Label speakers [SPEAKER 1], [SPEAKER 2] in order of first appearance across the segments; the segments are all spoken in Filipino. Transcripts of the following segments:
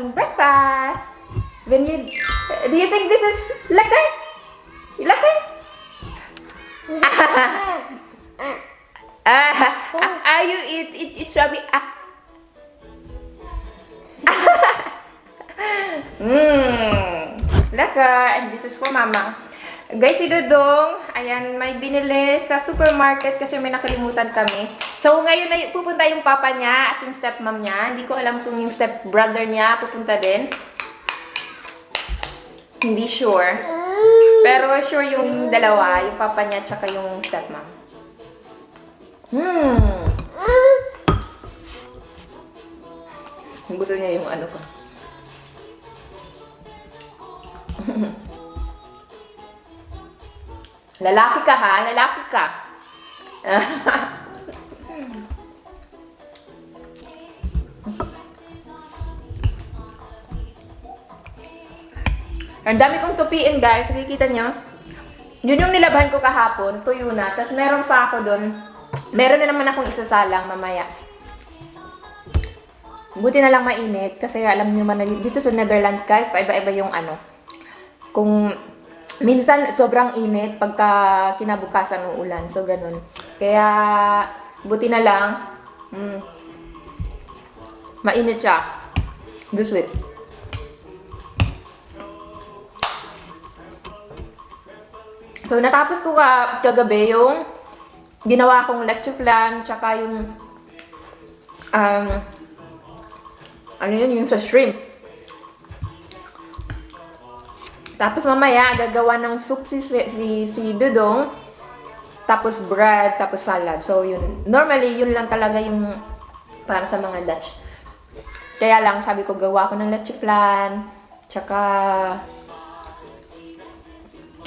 [SPEAKER 1] morning breakfast. Do you think this is lekker? Lekker? You eat chubby. Lekker. And this is for mama. Guys, si Dodong, ayan, may binili sa supermarket kasi may nakalimutan kami. So, ngayon na pupunta yung papa niya at yung stepmom niya. Hindi ko alam kung yung stepbrother niya pupunta din. Hindi sure. Pero sure yung dalawa, yung papa niya at yung stepmom. Gusto niya yung ano ko. Lalaki ka ha? Lalaki ka. Ang dami kong tupiin guys. Nakikita nyo? Yun yung nilabhan ko kahapon. Tuyo na. Tapos meron pa ako dun. Meron na naman akong isasalang mamaya. Buti na lang mainit. Kasi alam nyo man, dito sa Netherlands guys, paiba-iba yung ano. Kung minsan sobrang init pagka kinabukasan ng ulan. So ganun. Kaya buti na lang mainit siya. This way. So natapos ko kagabi yung ginawa kong lecture plan tsaka yung ano yun, yung sa shrimp. Tapos mamaya, gagawa ng soup si Dudong. Tapos bread, tapos salad. So, yun. Normally, yun lang talaga yung para sa mga Dutch. Kaya lang, sabi ko, gawa ko ng leche flan. Tsaka,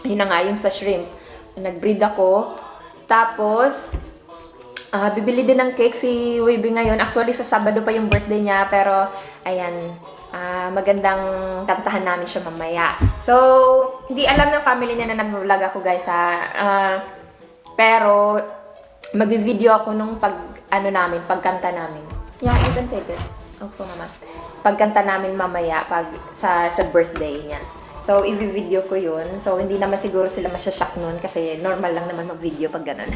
[SPEAKER 1] yun na nga, yung sa shrimp. Nag-breed ako. Tapos, bibili din ng cake si Weiby ngayon. Actually, sa Sabado pa yung birthday niya. Pero, ayan, magandang kantahan namin siya mamaya. So, hindi alam ng family niya na nag-vlog ako guys ha. Pero, mag-video ako nung pagkanta namin. Yeah, you can take it. Opo naman. Pagkanta namin mamaya sa birthday niya. So, i-video ko yun. So, hindi naman siguro sila masyashock nun kasi normal lang naman mag-video pag ganun.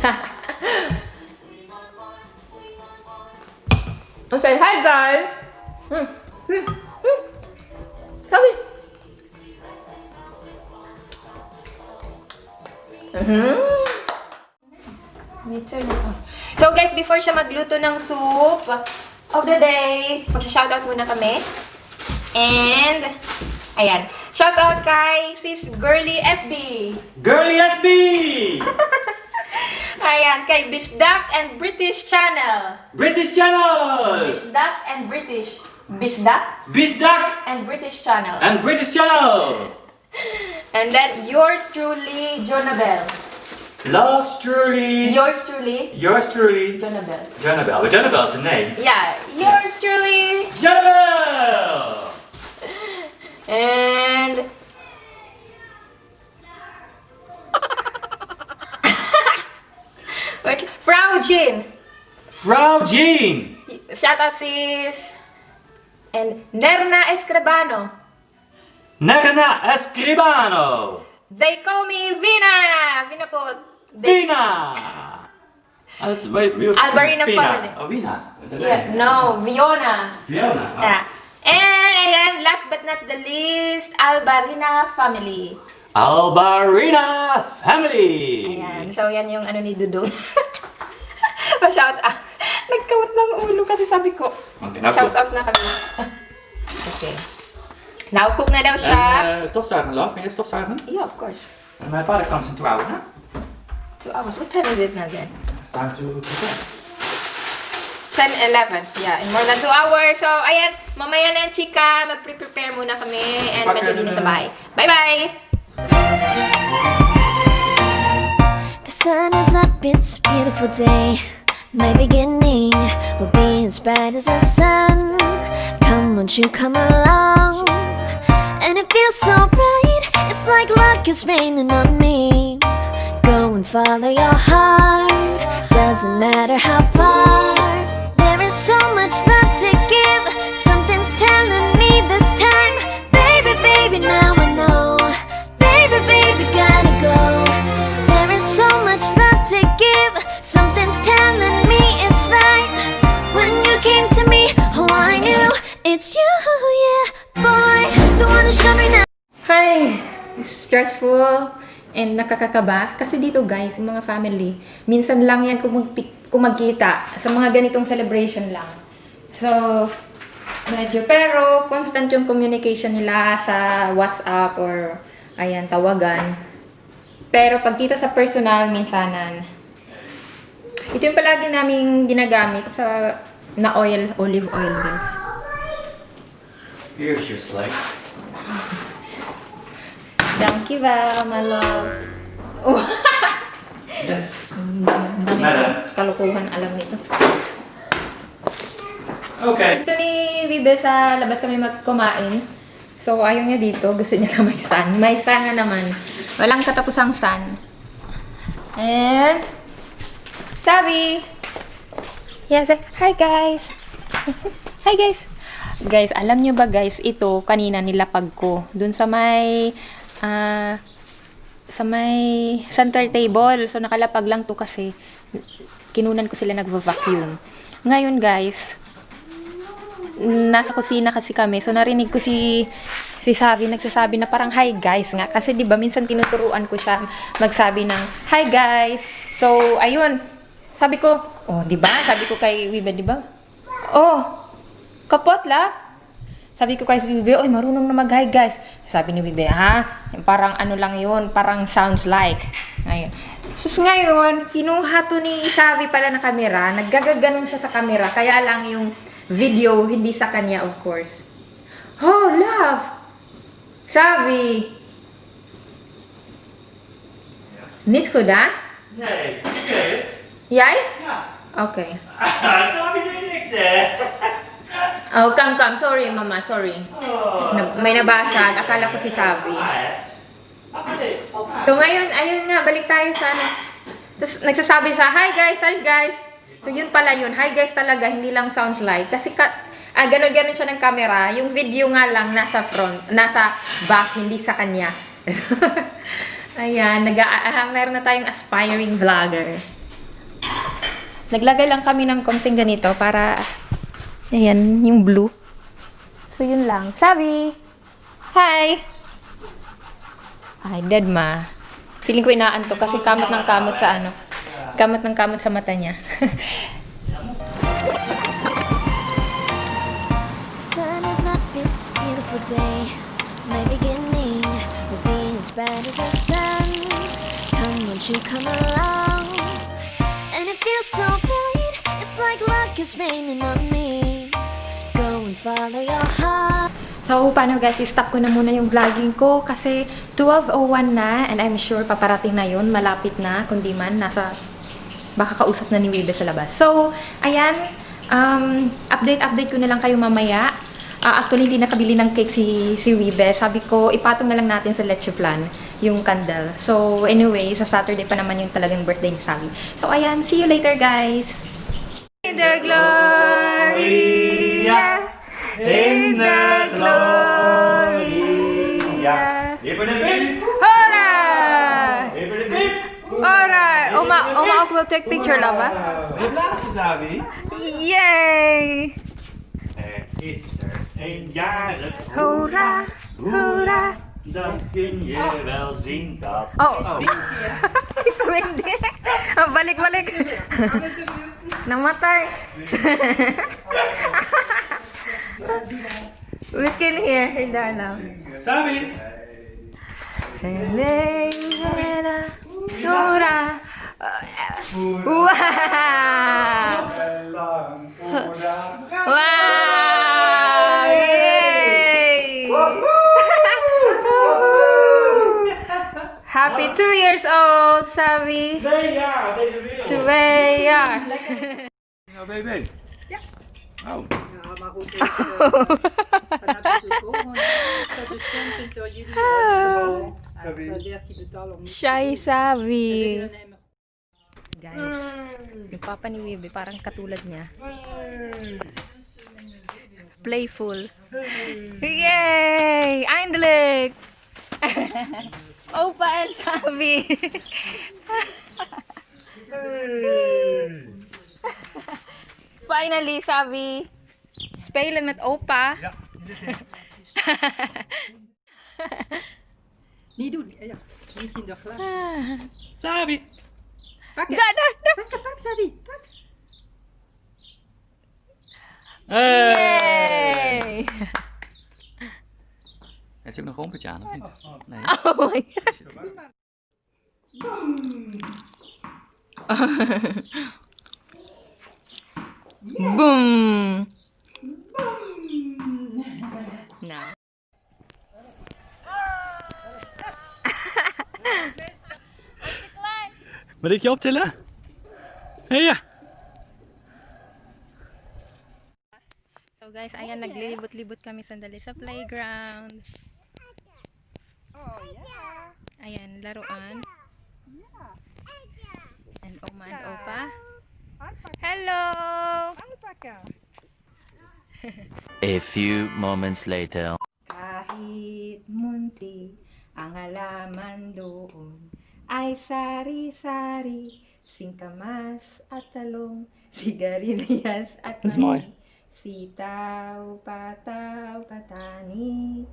[SPEAKER 1] Say hi guys! Sabi! So guys, before siya magluto ng soup of the day, mag-shoutout muna kami. And, ayan. Shoutout kay Sis Girly SB.
[SPEAKER 2] Girly SB!
[SPEAKER 1] Ayan, kay Bisdak and British Channel.
[SPEAKER 2] British Channel!
[SPEAKER 1] Bisdak and British. Bisdak
[SPEAKER 2] Bisdak
[SPEAKER 1] and British Channel.
[SPEAKER 2] and British Channel!
[SPEAKER 1] And then yours truly, Jonabel.
[SPEAKER 2] Loves truly.
[SPEAKER 1] Yours truly,
[SPEAKER 2] Yours truly.
[SPEAKER 1] Jonabel.
[SPEAKER 2] Jonabel. But Jonabel's the name.
[SPEAKER 1] Yeah, yours truly.
[SPEAKER 2] Jonabel!
[SPEAKER 1] And wait, Frau Jean.
[SPEAKER 2] Frau Jean!
[SPEAKER 1] Shout out sis. And Nerna Escribano.
[SPEAKER 2] Nerna Escribano!
[SPEAKER 1] They call me Vina. Vina po.
[SPEAKER 2] Vina! That's
[SPEAKER 1] Albarina family.
[SPEAKER 2] Oh, Vina.
[SPEAKER 1] Yeah, no, Viona.
[SPEAKER 2] Fiona. Oh.
[SPEAKER 1] Yeah. And again, last but not the least, Albarina family.
[SPEAKER 2] Albarina family!
[SPEAKER 1] Ayan. So, yan yung ano ni Dudong. Pa-shout out. Nagkawat ng ulo kasi sabi ko. Shout out na kami. Okay. Now, cook na daw siya.
[SPEAKER 2] En stofzuigen, love. Ben je stofzuigen?
[SPEAKER 1] Yeah, of course.
[SPEAKER 2] My father comes in 2 hours, huh?
[SPEAKER 1] 2 hours. What time is it now then?
[SPEAKER 2] Time to prepare.
[SPEAKER 1] 10, 11. Yeah, in more than 2 hours. So, ayan. Mamaya na yung chika. Mag-prepare muna kami. And medyo linis sa bahay. Bye-bye!
[SPEAKER 3] The sun is up, it's a beautiful day. My beginning will be as bright as the sun. Come, won't you come along? And it feels so bright, it's like luck is raining on me. Go and follow your heart, doesn't matter how far. There is so much love to give, something's telling me this Yeah, boy, the one who showed me now.
[SPEAKER 1] Hi! Stressful and nakakakaba. Kasi dito guys, yung mga family, minsan lang yan kung magkita sa mga ganitong celebration lang. So, medyo, pero constant yung communication nila sa WhatsApp or ayan, tawagan. Pero pagkita sa personal, minsanan. Ito yung palagi naming ginagamit sa na oil, olive oil guys.
[SPEAKER 2] Here's your slate.
[SPEAKER 1] Thank you, Val, my love. Oh.
[SPEAKER 2] Yes.
[SPEAKER 1] Dami
[SPEAKER 2] Madam.
[SPEAKER 1] kalukuhan alam nito.
[SPEAKER 2] Okay.
[SPEAKER 1] Gusto ni Vibe sa labas kami magkumain. So, ayaw niya dito. Gusto niya sa may sun. May sun na naman. Walang katapusang sun. And, Sabi! Yes, hi guys! Hi guys! Guys, alam niyo ba guys, ito kanina nilapag ko. Dun sa may center table. So, nakalapag lang to kasi kinunan ko sila nagva-vacuum. Ngayon guys, nasa kusina kasi kami. So, narinig ko si Savi nagsasabi na parang hi guys nga. Kasi 'di ba minsan tinuturuan ko siya magsabi ng hi guys. So, ayun. Sabi ko, oh, 'di ba? Sabi ko kay Wibe, 'di ba? Oh, kapot la. Sabi ko kay Wibe, oy, marunong na mag hi guys. Sabi ni Wibe, ha? Parang ano lang 'yun, parang sounds like. Ayun. Sus ngayon, kinuha to ni Savi pala na kamera. Naggagaganon siya sa kamera. Kaya lang yung video, hindi sa kanya, of course. Oh, love! Sabi! Nit ko da?
[SPEAKER 2] Yay. Good.
[SPEAKER 1] Yay?
[SPEAKER 2] Yeah.
[SPEAKER 1] Okay.
[SPEAKER 2] So what are we doing next there?
[SPEAKER 1] Oh, come. Sorry, mama. Sorry. May nabasag. Akala ko si Sabi. So, ngayon, ayun nga. Balik tayo sa ano. Tapos, nagsasabi siya, hi guys. So, yun pala yun. Hi guys talaga. Hindi lang sounds like. Kasi, ganon siya ng camera. Yung video nga lang nasa front, nasa back, hindi sa kanya. Ayan, meron na tayong aspiring vlogger. Naglagay lang kami ng konting ganito para, ayan, yung blue. So, yun lang. Sabi! Hi! Ay, dead ma. Feeling ko inaantok kasi kamot ng kamot sa ano. Kamot ng kamot sa mata niya.
[SPEAKER 3] Sun is up, it's a beautiful day. My beginning will be as bright as the sun. Come, won't you come along? And it feels so bright, it's like luck is raining on me. Go and follow your heart.
[SPEAKER 1] So, paano guys, i-stop ko na muna yung vlogging ko kasi 12:01 na and I'm sure paparating na yun, malapit na, kundi man, baka kausap na ni Wibe sa labas. So, ayan, update ko na lang kayo mamaya. Actually, hindi nakabili ng cake si Wibe. Sabi ko, ipatong na lang natin sa leche flan, yung candle. So, anyway, sa Saturday pa naman yung talagang birthday ni Sabi. So, ayan, see you later guys! In the glory!
[SPEAKER 2] In the gloria. Bip.
[SPEAKER 1] Hora!
[SPEAKER 2] Bip.
[SPEAKER 1] Alright! Oma will take picture, love, ha?
[SPEAKER 2] Bip lang si Sabi.
[SPEAKER 1] Yay!
[SPEAKER 2] Is er een jarig.
[SPEAKER 1] Hora! Hora!
[SPEAKER 2] Dat kun je wel zien dat.
[SPEAKER 1] Oh! Hindi. Balik. Namatay. Who's in here? Hey, Darla.
[SPEAKER 2] Sabi.
[SPEAKER 1] Hora! Wow! Wow! Yay! Happy 2 years old, Sabi.
[SPEAKER 2] 2 jaar deze wereld.
[SPEAKER 1] 2 jaar.
[SPEAKER 2] Nou, baby. Ja. Oh.
[SPEAKER 4] Maar goed, vanuit de toekomst, dat het komt tot jullie dat 13 betalen om
[SPEAKER 1] Shy Sabi.
[SPEAKER 4] nemen.
[SPEAKER 1] Guys, yung papa ni Wibe parang katulad niya. Playful. Yay! Eindelijk! Opa El Sabi. Finally, Sabi. Spelen met opa.
[SPEAKER 2] Ja, hier zit het.
[SPEAKER 4] Niet doen. Ja, niet in de glas.
[SPEAKER 2] Sabi!
[SPEAKER 4] Pak het.
[SPEAKER 1] Daar, daar, daar.
[SPEAKER 4] Pak, Sabi. Pak.
[SPEAKER 1] Yay!
[SPEAKER 2] Heeft hij ook nog een rompertje aan, of niet? Nee.
[SPEAKER 1] Oh my god. Boom! Nou.
[SPEAKER 2] Moet ik je optillen? Ja.
[SPEAKER 1] So guys, ayan, naglilibot-libot kami sandali sa playground.
[SPEAKER 4] Oh, ja.
[SPEAKER 1] Ayan, laruan. And Oma and Opa.
[SPEAKER 4] Alpaca.
[SPEAKER 1] Hello!
[SPEAKER 4] Alpaca.
[SPEAKER 5] A few moments later.
[SPEAKER 1] Kahit munti ang halaman doon ay sari-sari, singkamas at talong, sigarilyas at
[SPEAKER 2] Dat is mooi.
[SPEAKER 1] sitaw, pataw, patani.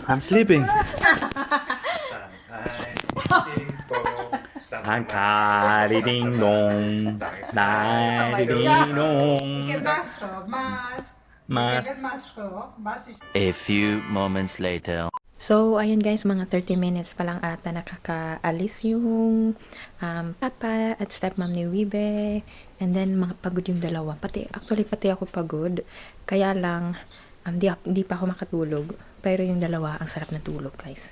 [SPEAKER 2] I'm sleeping. Sangkari ding dong. Dai ding dong.
[SPEAKER 4] Masker, Maas.
[SPEAKER 2] Maar
[SPEAKER 4] Het masker, hoor. Maas is...
[SPEAKER 5] A few moments later.
[SPEAKER 1] So, ayun guys, mga 30 minutes pa lang ata nakakaalis yung papa at stepmom ni Wibe. And then, mga pagod yung dalawa. Actually, pati ako pagod. Kaya lang, di pa ako makatulog. Pero yung dalawa, ang sarap na tulog, guys.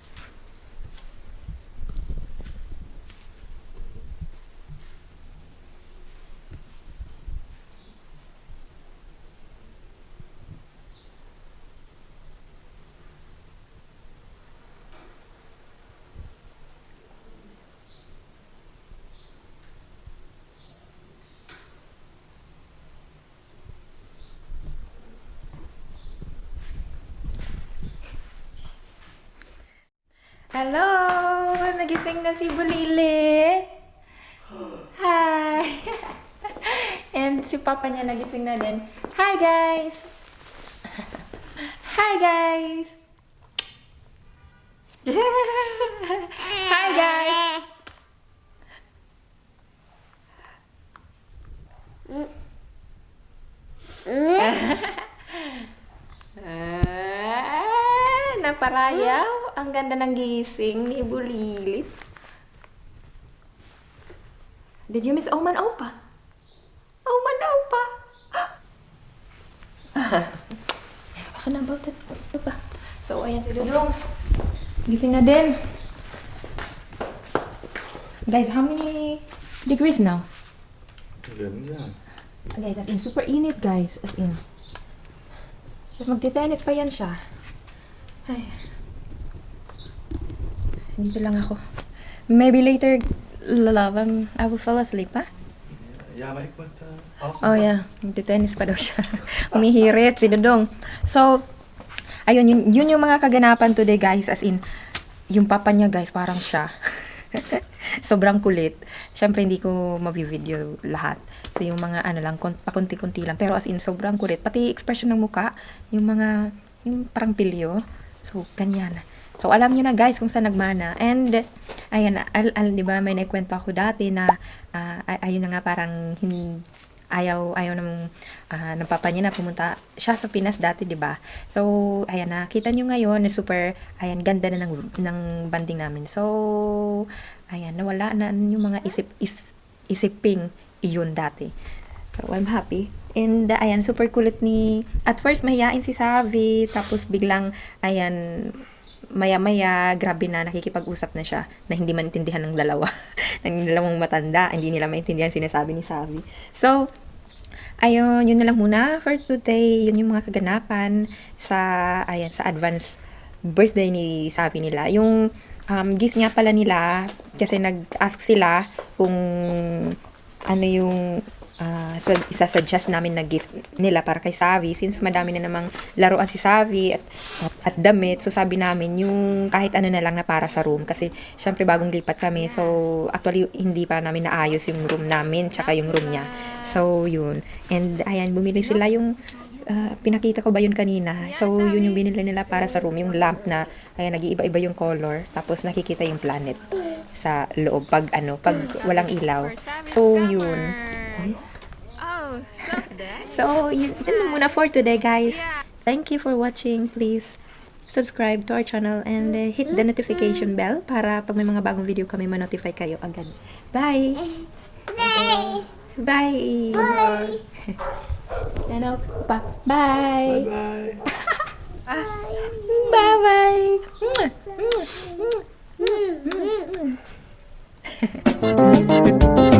[SPEAKER 1] Hello! Nagising na si Bulilit! Hi! And si Papa niya nagising na din. Hi guys! Hi guys! Hi guys! Naparayaw. Ang ganda ng gising ni Bulilit. Did you miss Oman Opa? Oman Opa! Baka na about it. Opa. So, ayan si Dudong. Gising na din. Guys, how many degrees now? Guys, as in, super init guys. As in. Tapos magtitennis pa yan siya. Ay. Dito lang ako. Maybe later, love, I will fall asleep, ha?
[SPEAKER 2] ja, maar ik moet
[SPEAKER 1] Oh yeah, magtitennis pa daw siya. Umihirit si Dodong. So, ayun, yun yung mga kaganapan today guys. As in, yung papa niya guys, parang siya. Sobrang kulit. Siyempre, hindi ko mabivideo lahat. So, yung mga ano lang, pakunti-kunti lang. Pero as in, sobrang kulit. Pati expression ng muka, yung parang pilyo. So, ganyan. So, alam niyo na guys kung saan nagmana. And, ayan, di ba, may naikwento ako dati na, ayun na nga parang ayaw ng papa niya na pumunta siya sa Pinas dati, di ba? So, ayan na, kita niyo ngayon na super, ayan, ganda na ng banding namin. So, ayan, nawala na yung mga isiping iyon dati. So, I'm happy. And, ayan, super kulit at first, mahiyain si Savi, tapos biglang, ayan, maya-maya, grabe na, nakikipag-usap na siya na hindi maintindihan ng dalawa. ng dalawang matanda, hindi nila maintindihan sinasabi ni Savi. So, ayun, yun na lang muna for today. Yun yung mga kaganapan sa advance birthday ni Savi nila. Yung gift nga pala nila, kasi nag-ask sila kung ano yung isa-suggest namin na gift nila para kay Savi, since madami na namang laruan si Savi at damit. So sabi namin yung kahit ano na lang na para sa room, kasi syempre bagong lipat kami, so actually hindi pa namin naayos yung room namin tsaka yung room niya. So yun, and ayan, bumili sila yung
[SPEAKER 6] pinakita ko ba yun kanina? So, yun yung binili nila para sa room. Yung lamp na, ayan, nag-iiba-iba yung color. Tapos, nakikita yung planet sa loob pag walang ilaw. So, yun. So, yun lang muna for today, guys. Thank you for watching. Please subscribe to our channel and hit the notification bell para pag may mga bagong video kami ma-notify kayo agad. Bye! Bye! Bye! Ano pa? Bye! Bye! Bye! Bye!